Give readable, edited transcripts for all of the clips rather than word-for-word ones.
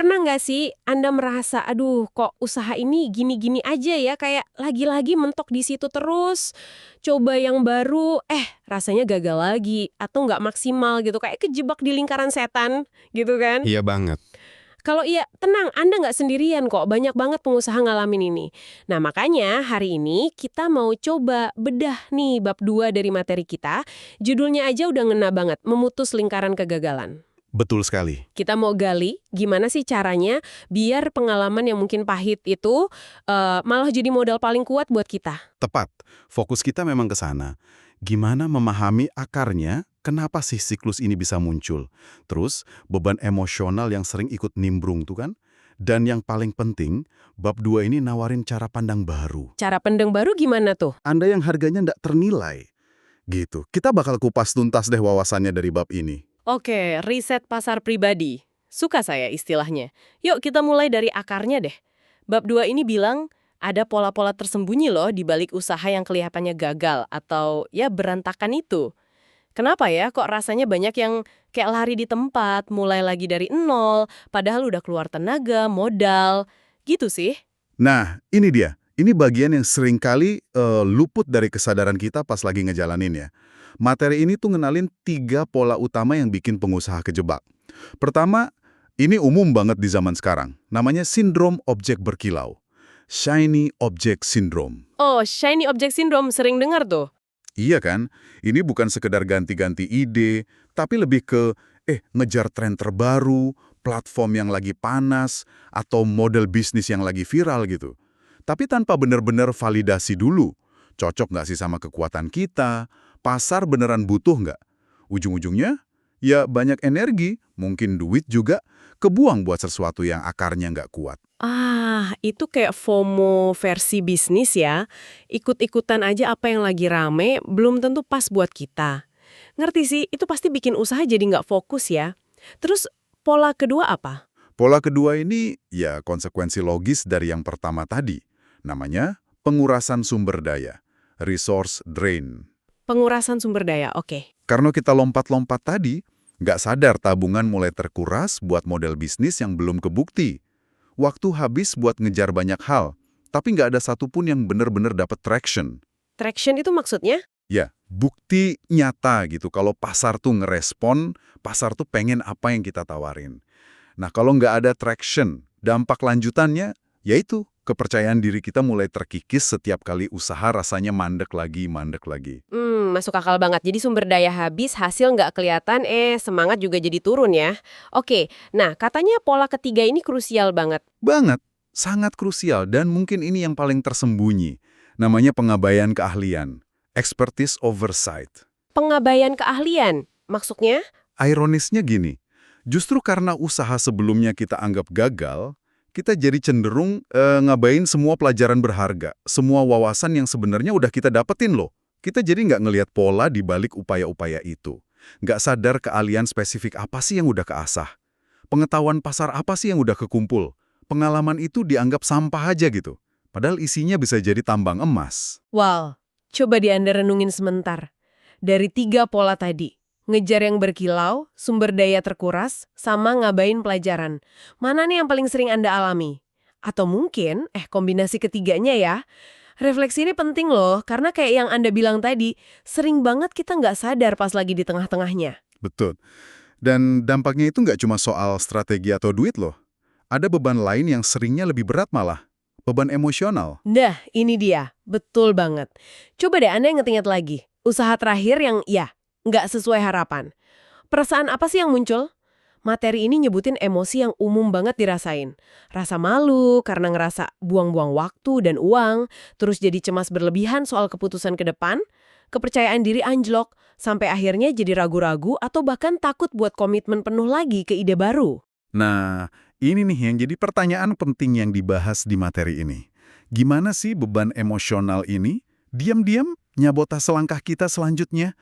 Pernah nggak sih Anda merasa, aduh kok usaha ini gini-gini aja ya, kayak lagi-lagi mentok di situ terus, coba yang baru, rasanya gagal lagi, atau nggak maksimal gitu, kayak kejebak di lingkaran setan, gitu kan? Iya banget. Kalau iya, tenang, Anda nggak sendirian kok, banyak banget pengusaha ngalamin ini. Nah makanya hari ini kita mau coba bedah nih bab 2 dari materi kita, judulnya aja udah ngena banget, memutus lingkaran kegagalan. Betul sekali. Kita mau gali gimana sih caranya biar pengalaman yang mungkin pahit itu malah jadi modal paling kuat buat kita. Tepat. Fokus kita memang ke sana. Gimana memahami akarnya, kenapa sih siklus ini bisa muncul? Terus, beban emosional yang sering ikut nimbrung tuh kan? Dan yang paling penting, bab 2 ini nawarin cara pandang baru. Cara pendeng baru gimana tuh? Anda yang harganya ndak ternilai. Gitu. Kita bakal kupas tuntas deh wawasannya dari bab ini. Oke, riset pasar pribadi. Suka saya istilahnya. Yuk kita mulai dari akarnya deh. Bab 2 ini bilang ada pola-pola tersembunyi loh di balik usaha yang kelihatannya gagal atau ya berantakan itu. Kenapa ya kok rasanya banyak yang kayak lari di tempat, mulai lagi dari nol, padahal udah keluar tenaga, modal, gitu sih. Nah, ini dia. Ini bagian yang seringkali luput dari kesadaran kita pas lagi ngejalanin ya. Materi ini tuh ngenalin 3 pola utama yang bikin pengusaha kejebak. Pertama, ini umum banget di zaman sekarang. Namanya sindrom objek berkilau. Shiny Object Syndrome. Oh, shiny object syndrome, sering dengar tuh. Iya kan? Ini bukan sekedar ganti-ganti ide, tapi lebih ke ngejar tren terbaru, platform yang lagi panas, atau model bisnis yang lagi viral gitu. Tapi tanpa benar-benar validasi dulu. Cocok nggak sih sama kekuatan kita? Pasar beneran butuh nggak? Ujung-ujungnya, ya banyak energi, mungkin duit juga, kebuang buat sesuatu yang akarnya nggak kuat. Ah, itu kayak FOMO versi bisnis ya. Ikut-ikutan aja apa yang lagi rame, belum tentu pas buat kita. Ngerti sih, itu pasti bikin usaha jadi nggak fokus ya. Terus, pola kedua apa? Pola kedua ini, ya konsekuensi logis dari yang pertama tadi. Namanya pengurasan sumber daya, resource drain. Pengurasan sumber daya, oke. Karena kita lompat-lompat tadi, nggak sadar tabungan mulai terkuras buat model bisnis yang belum kebukti. Waktu habis buat ngejar banyak hal, tapi nggak ada satupun yang benar-benar dapat traction. Traction itu maksudnya? Ya, bukti nyata gitu. Kalau pasar tuh ngerespon, pasar tuh pengen apa yang kita tawarin. Nah, kalau nggak ada traction, dampak lanjutannya yaitu kepercayaan diri kita mulai terkikis setiap kali usaha rasanya mandek lagi, mandek lagi. Masuk akal banget. Jadi sumber daya habis, hasil nggak kelihatan, semangat juga jadi turun ya. Oke, nah katanya pola ketiga ini krusial banget. Banget, sangat krusial dan mungkin ini yang paling tersembunyi. Namanya pengabaian keahlian, expertise oversight. Pengabaian keahlian, maksudnya? Ironisnya gini, justru karena usaha sebelumnya kita anggap gagal, kita jadi cenderung ngabain semua pelajaran berharga, semua wawasan yang sebenarnya udah kita dapetin loh. Kita jadi nggak ngelihat pola di balik upaya-upaya itu. Nggak sadar keahlian spesifik apa sih yang udah keasah. Pengetahuan pasar apa sih yang udah kekumpul. Pengalaman itu dianggap sampah aja gitu. Padahal isinya bisa jadi tambang emas. Wow, coba Anda renungin sebentar. Dari 3 pola tadi, ngejar yang berkilau, sumber daya terkuras, sama ngabain pelajaran. Mana nih yang paling sering Anda alami? Atau mungkin, kombinasi ketiganya ya. Refleksi ini penting loh, karena kayak yang Anda bilang tadi, sering banget kita nggak sadar pas lagi di tengah-tengahnya. Betul. Dan dampaknya itu nggak cuma soal strategi atau duit loh. Ada beban lain yang seringnya lebih berat malah. Beban emosional. Nah, ini dia. Betul banget. Coba deh Anda inget-inget lagi. Usaha terakhir yang, nggak sesuai harapan. Perasaan apa sih yang muncul? Materi ini nyebutin emosi yang umum banget dirasain. Rasa malu karena ngerasa buang-buang waktu dan uang, terus jadi cemas berlebihan soal keputusan ke depan, kepercayaan diri anjlok, sampai akhirnya jadi ragu-ragu atau bahkan takut buat komitmen penuh lagi ke ide baru. Nah, ini nih yang jadi pertanyaan penting yang dibahas di materi ini. Gimana sih beban emosional ini? Diam-diam nyabota selangkah kita selanjutnya?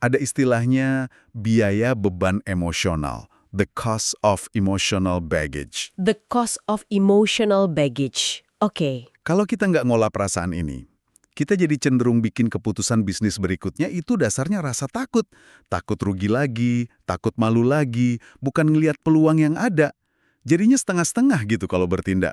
Ada istilahnya biaya beban emosional. The cost of emotional baggage. The cost of emotional baggage. Oke. Kalau kita nggak ngolah perasaan ini, kita jadi cenderung bikin keputusan bisnis berikutnya itu dasarnya rasa takut. Takut rugi lagi, takut malu lagi, bukan ngelihat peluang yang ada. Jadinya setengah-setengah gitu kalau bertindak.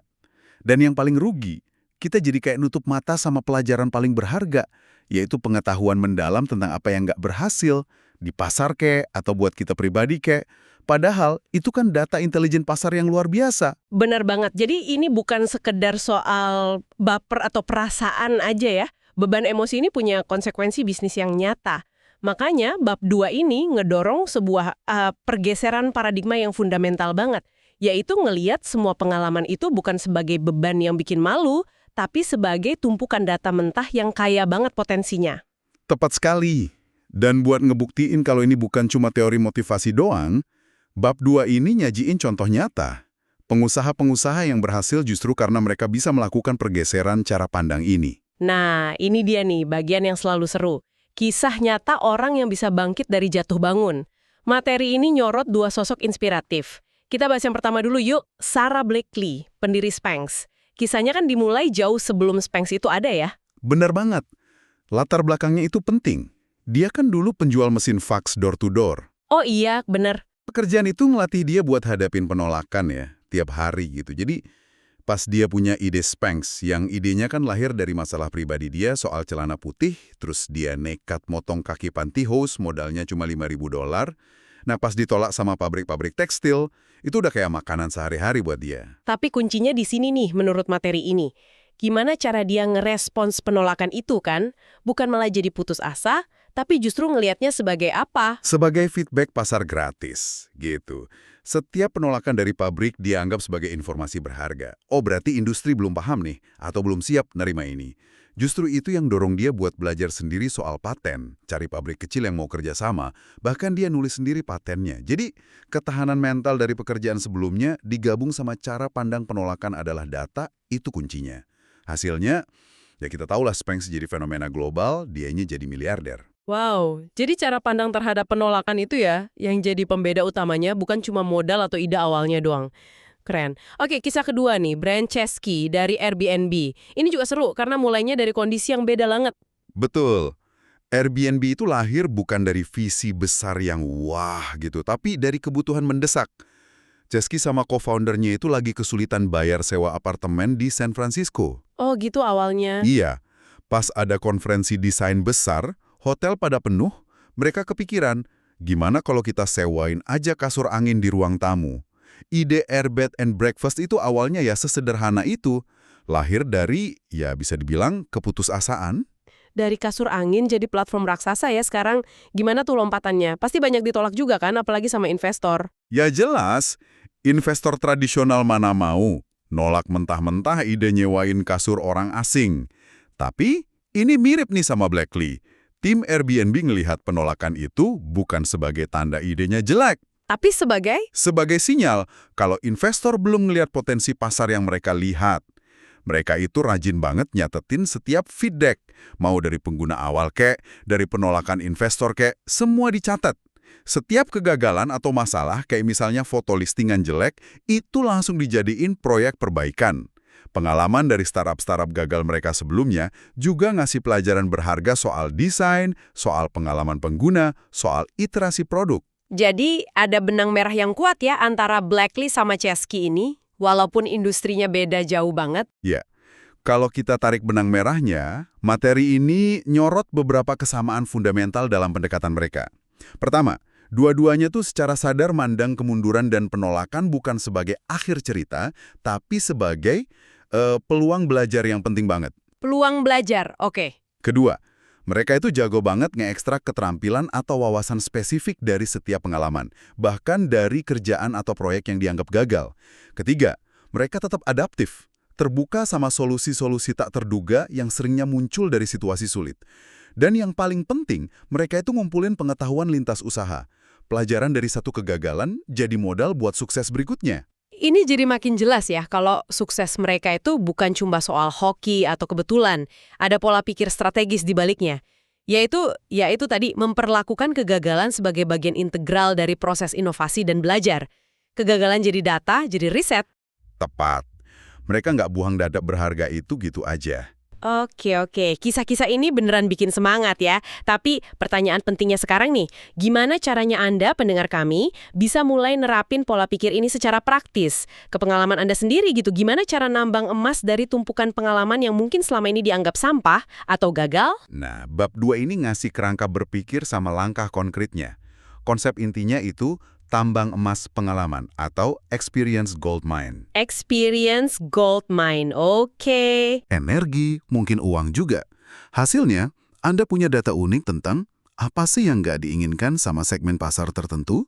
Dan yang paling rugi, kita jadi kayak nutup mata sama pelajaran paling berharga, yaitu pengetahuan mendalam tentang apa yang nggak berhasil, di pasar kek, atau buat kita pribadi kek. Padahal itu kan data intelijen pasar yang luar biasa. Benar banget. Jadi ini bukan sekedar soal baper atau perasaan aja ya. Beban emosi ini punya konsekuensi bisnis yang nyata. Makanya bab 2 ini ngedorong sebuah pergeseran paradigma yang fundamental banget. Yaitu ngeliat semua pengalaman itu bukan sebagai beban yang bikin malu, tapi sebagai tumpukan data mentah yang kaya banget potensinya. Tepat sekali. Dan buat ngebuktiin kalau ini bukan cuma teori motivasi doang, bab 2 ini nyajiin contoh nyata. Pengusaha-pengusaha yang berhasil justru karena mereka bisa melakukan pergeseran cara pandang ini. Nah, ini dia nih bagian yang selalu seru. Kisah nyata orang yang bisa bangkit dari jatuh bangun. Materi ini nyorot dua sosok inspiratif. Kita bahas yang pertama dulu yuk, Sarah Blakely, pendiri Spanx. Kisahnya kan dimulai jauh sebelum Spanx itu ada ya? Benar banget. Latar belakangnya itu penting. Dia kan dulu penjual mesin fax door-to-door. Oh iya, bener. Pekerjaan itu ngelatih dia buat hadapin penolakan ya, tiap hari gitu. Jadi, pas dia punya ide Spanx, yang idenya kan lahir dari masalah pribadi dia soal celana putih, terus dia nekat motong kaki pantyhose, modalnya cuma $5.000. Nah, pas ditolak sama pabrik-pabrik tekstil, itu udah kayak makanan sehari-hari buat dia. Tapi kuncinya di sini nih menurut materi ini. Gimana cara dia ngerespons penolakan itu kan? Bukan malah jadi putus asa, tapi justru ngelihatnya sebagai apa? Sebagai feedback pasar gratis, gitu. Setiap penolakan dari pabrik dianggap sebagai informasi berharga. Oh, berarti industri belum paham nih, atau belum siap nerima ini. Justru itu yang dorong dia buat belajar sendiri soal paten, cari pabrik kecil yang mau kerjasama, bahkan dia nulis sendiri patennya. Jadi, ketahanan mental dari pekerjaan sebelumnya digabung sama cara pandang penolakan adalah data, itu kuncinya. Hasilnya, ya kita tahulah Spanx jadi fenomena global, dianya jadi miliarder. Wow, jadi cara pandang terhadap penolakan itu ya, yang jadi pembeda utamanya bukan cuma modal atau ide awalnya doang. Keren. Oke, kisah kedua nih, Brian Chesky dari Airbnb. Ini juga seru karena mulainya dari kondisi yang beda banget. Betul. Airbnb itu lahir bukan dari visi besar yang wah gitu, tapi dari kebutuhan mendesak. Chesky sama co-foundernya itu lagi kesulitan bayar sewa apartemen di San Francisco. Oh gitu awalnya. Iya, pas ada konferensi desain besar, hotel pada penuh, mereka kepikiran, gimana kalau kita sewain aja kasur angin di ruang tamu? Ide Airbed and Breakfast itu awalnya ya sesederhana itu. Lahir dari, ya bisa dibilang, keputusasaan. Dari kasur angin jadi platform raksasa ya sekarang. Gimana tuh lompatannya? Pasti banyak ditolak juga kan, apalagi sama investor. Ya jelas, investor tradisional mana mau nolak mentah-mentah ide nyewain kasur orang asing. Tapi ini mirip nih sama Blakely. Tim Airbnb ngelihat penolakan itu bukan sebagai tanda idenya jelek. Tapi sebagai? Sebagai sinyal kalau investor belum ngelihat potensi pasar yang mereka lihat. Mereka itu rajin banget nyatetin setiap feedback. Mau dari pengguna awal kek, dari penolakan investor kek, semua dicatat. Setiap kegagalan atau masalah, kayak misalnya foto listingan jelek, itu langsung dijadiin proyek perbaikan. Pengalaman dari startup-startup gagal mereka sebelumnya juga ngasih pelajaran berharga soal desain, soal pengalaman pengguna, soal iterasi produk. Jadi ada benang merah yang kuat ya antara Blakely sama Chesky ini, walaupun industrinya beda jauh banget. Ya, kalau kita tarik benang merahnya, materi ini nyorot beberapa kesamaan fundamental dalam pendekatan mereka. Pertama, dua-duanya tuh secara sadar mandang kemunduran dan penolakan bukan sebagai akhir cerita, tapi sebagai peluang belajar yang penting banget. Peluang belajar, oke. Kedua, mereka itu jago banget ngeekstrak keterampilan atau wawasan spesifik dari setiap pengalaman, bahkan dari kerjaan atau proyek yang dianggap gagal. Ketiga, mereka tetap adaptif, terbuka sama solusi-solusi tak terduga yang seringnya muncul dari situasi sulit. Dan yang paling penting, mereka itu ngumpulin pengetahuan lintas usaha. Pelajaran dari satu kegagalan jadi modal buat sukses berikutnya. Ini jadi makin jelas ya kalau sukses mereka itu bukan cuma soal hoki atau kebetulan. Ada pola pikir strategis di baliknya. Yaitu tadi memperlakukan kegagalan sebagai bagian integral dari proses inovasi dan belajar. Kegagalan jadi data, jadi riset. Tepat. Mereka nggak buang data berharga itu gitu aja. Oke. Kisah-kisah ini beneran bikin semangat ya. Tapi pertanyaan pentingnya sekarang nih, gimana caranya Anda, pendengar kami, bisa mulai nerapin pola pikir ini secara praktis? Ke pengalaman Anda sendiri gitu, gimana cara nambang emas dari tumpukan pengalaman yang mungkin selama ini dianggap sampah atau gagal? Nah, bab 2 ini ngasih kerangka berpikir sama langkah konkretnya. Konsep intinya itu tambang emas pengalaman atau experience gold mine. Experience gold mine, oke. Energi, mungkin uang juga. Hasilnya, Anda punya data unik tentang apa sih yang nggak diinginkan sama segmen pasar tertentu,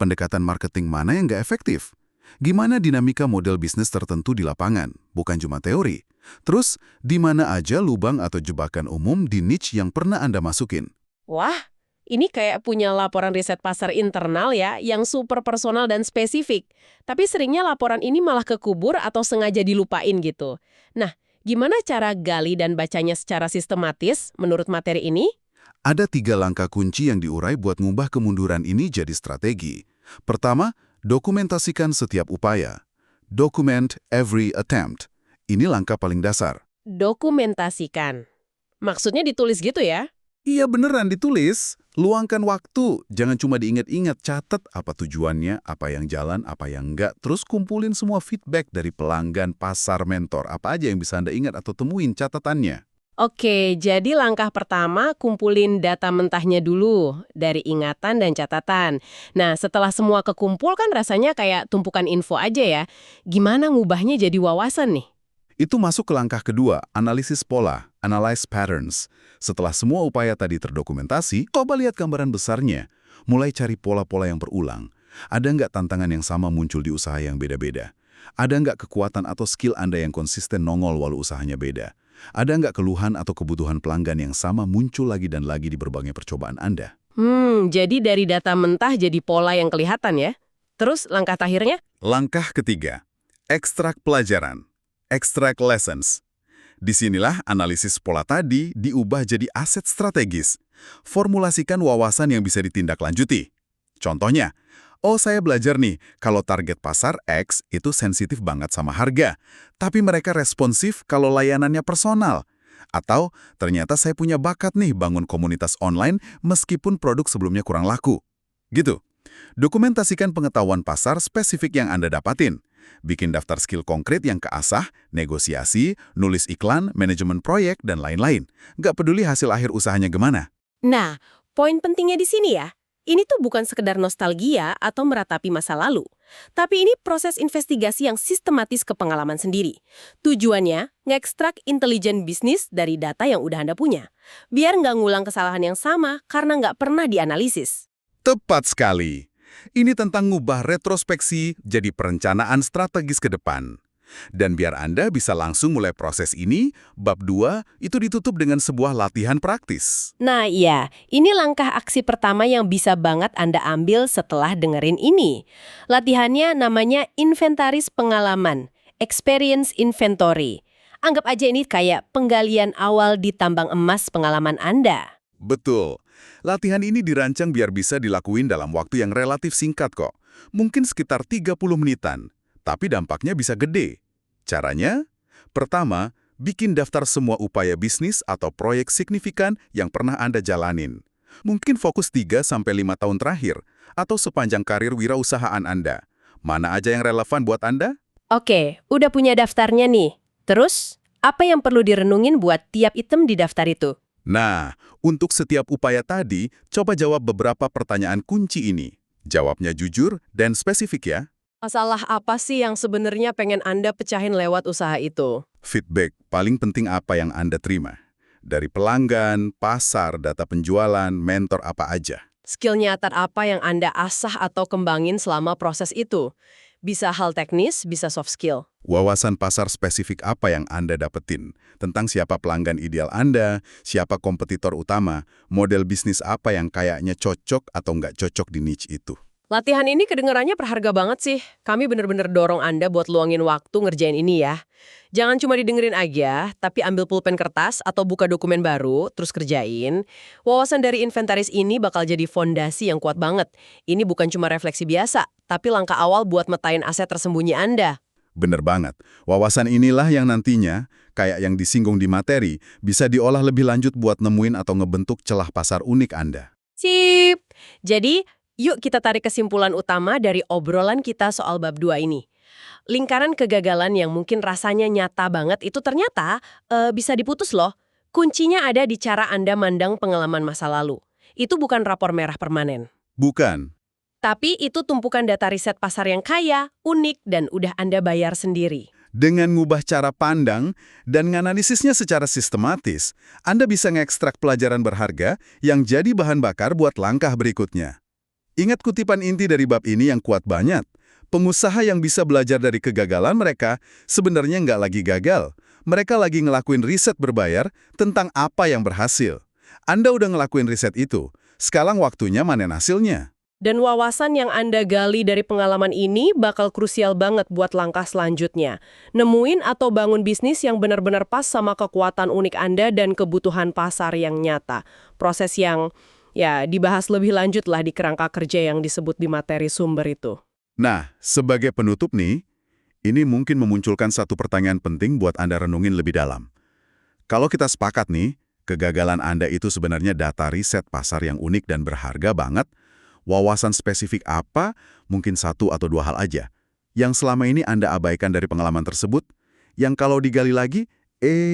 pendekatan marketing mana yang nggak efektif, gimana dinamika model bisnis tertentu di lapangan, bukan cuma teori. Terus, di mana aja lubang atau jebakan umum di niche yang pernah Anda masukin. Wah, ini kayak punya laporan riset pasar internal ya, yang super personal dan spesifik. Tapi seringnya laporan ini malah kekubur atau sengaja dilupain gitu. Nah, gimana cara gali dan bacanya secara sistematis menurut materi ini? Ada 3 langkah kunci yang diurai buat ngubah kemunduran ini jadi strategi. Pertama, dokumentasikan setiap upaya. Document every attempt. Ini langkah paling dasar. Dokumentasikan. Maksudnya ditulis gitu ya? Iya beneran ditulis. Luangkan waktu. Jangan cuma diingat-ingat, catat apa tujuannya, apa yang jalan, apa yang enggak. Terus kumpulin semua feedback dari pelanggan, pasar, mentor. Apa aja yang bisa Anda ingat atau temuin catatannya. Oke, jadi langkah pertama kumpulin data mentahnya dulu dari ingatan dan catatan. Nah, setelah semua kekumpul kan rasanya kayak tumpukan info aja ya. Gimana ngubahnya jadi wawasan nih? Itu masuk ke langkah kedua, analisis pola, analyze patterns. Setelah semua upaya tadi terdokumentasi, coba lihat gambaran besarnya. Mulai cari pola-pola yang berulang. Ada nggak tantangan yang sama muncul di usaha yang beda-beda? Ada nggak kekuatan atau skill Anda yang konsisten nongol walau usahanya beda? Ada nggak keluhan atau kebutuhan pelanggan yang sama muncul lagi dan lagi di berbagai percobaan Anda? Jadi dari data mentah jadi pola yang kelihatan ya. Terus langkah terakhirnya? Langkah ketiga, ekstrak pelajaran. Extract lessons. Disinilah analisis pola tadi diubah jadi aset strategis. Formulasikan wawasan yang bisa ditindaklanjuti. Contohnya, saya belajar nih, kalau target pasar X itu sensitif banget sama harga, tapi mereka responsif kalau layanannya personal. Atau, ternyata saya punya bakat nih bangun komunitas online meskipun produk sebelumnya kurang laku. Gitu. Dokumentasikan pengetahuan pasar spesifik yang Anda dapatin. Bikin daftar skill konkret yang keasah, negosiasi, nulis iklan, manajemen proyek, dan lain-lain. Nggak peduli hasil akhir usahanya gimana. Nah, poin pentingnya di sini ya. Ini tuh bukan sekedar nostalgia atau meratapi masa lalu. Tapi ini proses investigasi yang sistematis ke pengalaman sendiri. Tujuannya, ngekstrak intelijen bisnis dari data yang udah Anda punya. Biar nggak ngulang kesalahan yang sama karena nggak pernah dianalisis. Tepat sekali. Ini tentang ngubah retrospeksi jadi perencanaan strategis ke depan. Dan biar Anda bisa langsung mulai proses ini, bab 2 itu ditutup dengan sebuah latihan praktis. Nah iya, ini langkah aksi pertama yang bisa banget Anda ambil setelah dengerin ini. Latihannya namanya inventaris pengalaman, experience inventory. Anggap aja ini kayak penggalian awal di tambang emas pengalaman Anda. Betul. Latihan ini dirancang biar bisa dilakuin dalam waktu yang relatif singkat kok. Mungkin sekitar 30 menitan, tapi dampaknya bisa gede. Caranya? Pertama, bikin daftar semua upaya bisnis atau proyek signifikan yang pernah Anda jalanin. Mungkin fokus 3-5 tahun terakhir, atau sepanjang karir wirausahaan Anda. Mana aja yang relevan buat Anda? Oke, udah punya daftarnya nih. Terus, apa yang perlu direnungin buat tiap item di daftar itu? Nah, untuk setiap upaya tadi, coba jawab beberapa pertanyaan kunci ini. Jawabnya jujur dan spesifik ya. Masalah apa sih yang sebenarnya pengen Anda pecahin lewat usaha itu? Feedback paling penting apa yang Anda terima. Dari pelanggan, pasar, data penjualan, mentor apa aja. Skill nyata apa yang Anda asah atau kembangin selama proses itu? Bisa hal teknis, bisa soft skill. Wawasan pasar spesifik apa yang Anda dapetin, tentang siapa pelanggan ideal Anda, siapa kompetitor utama, model bisnis apa yang kayaknya cocok atau nggak cocok di niche itu. Latihan ini kedengarannya berharga banget sih. Kami bener-bener dorong Anda buat luangin waktu ngerjain ini ya. Jangan cuma didengerin aja, tapi ambil pulpen kertas atau buka dokumen baru, terus kerjain. Wawasan dari inventaris ini bakal jadi fondasi yang kuat banget. Ini bukan cuma refleksi biasa, tapi langkah awal buat metain aset tersembunyi Anda. Bener banget. Wawasan inilah yang nantinya, kayak yang disinggung di materi, bisa diolah lebih lanjut buat nemuin atau ngebentuk celah pasar unik Anda. Sip. Jadi, yuk kita tarik kesimpulan utama dari obrolan kita soal bab 2 ini. Lingkaran kegagalan yang mungkin rasanya nyata banget itu ternyata bisa diputus loh. Kuncinya ada di cara Anda mandang pengalaman masa lalu. Itu bukan rapor merah permanen. Bukan. Tapi itu tumpukan data riset pasar yang kaya, unik, dan udah Anda bayar sendiri. Dengan ngubah cara pandang dan menganalisisnya secara sistematis, Anda bisa ngekstrak pelajaran berharga yang jadi bahan bakar buat langkah berikutnya. Ingat kutipan inti dari bab ini yang kuat banget. Pengusaha yang bisa belajar dari kegagalan mereka sebenarnya nggak lagi gagal. Mereka lagi ngelakuin riset berbayar tentang apa yang berhasil. Anda udah ngelakuin riset itu. Sekarang waktunya manen hasilnya. Dan wawasan yang Anda gali dari pengalaman ini bakal krusial banget buat langkah selanjutnya. Nemuin atau bangun bisnis yang benar-benar pas sama kekuatan unik Anda dan kebutuhan pasar yang nyata. Proses yang, ya, dibahas lebih lanjut lah di kerangka kerja yang disebut di materi sumber itu. Nah, sebagai penutup nih, ini mungkin memunculkan satu pertanyaan penting buat Anda renungin lebih dalam. Kalau kita sepakat nih, kegagalan Anda itu sebenarnya data riset pasar yang unik dan berharga banget, wawasan spesifik apa, mungkin satu atau dua hal aja, yang selama ini Anda abaikan dari pengalaman tersebut, yang kalau digali lagi,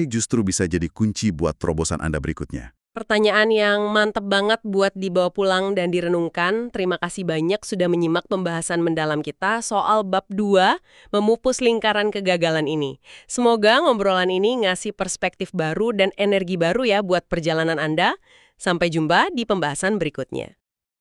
justru bisa jadi kunci buat terobosan Anda berikutnya. Pertanyaan yang mantep banget buat dibawa pulang dan direnungkan. Terima kasih banyak sudah menyimak pembahasan mendalam kita soal bab 2, memupus lingkaran kegagalan ini. Semoga ngobrolan ini ngasih perspektif baru dan energi baru ya buat perjalanan Anda. Sampai jumpa di pembahasan berikutnya.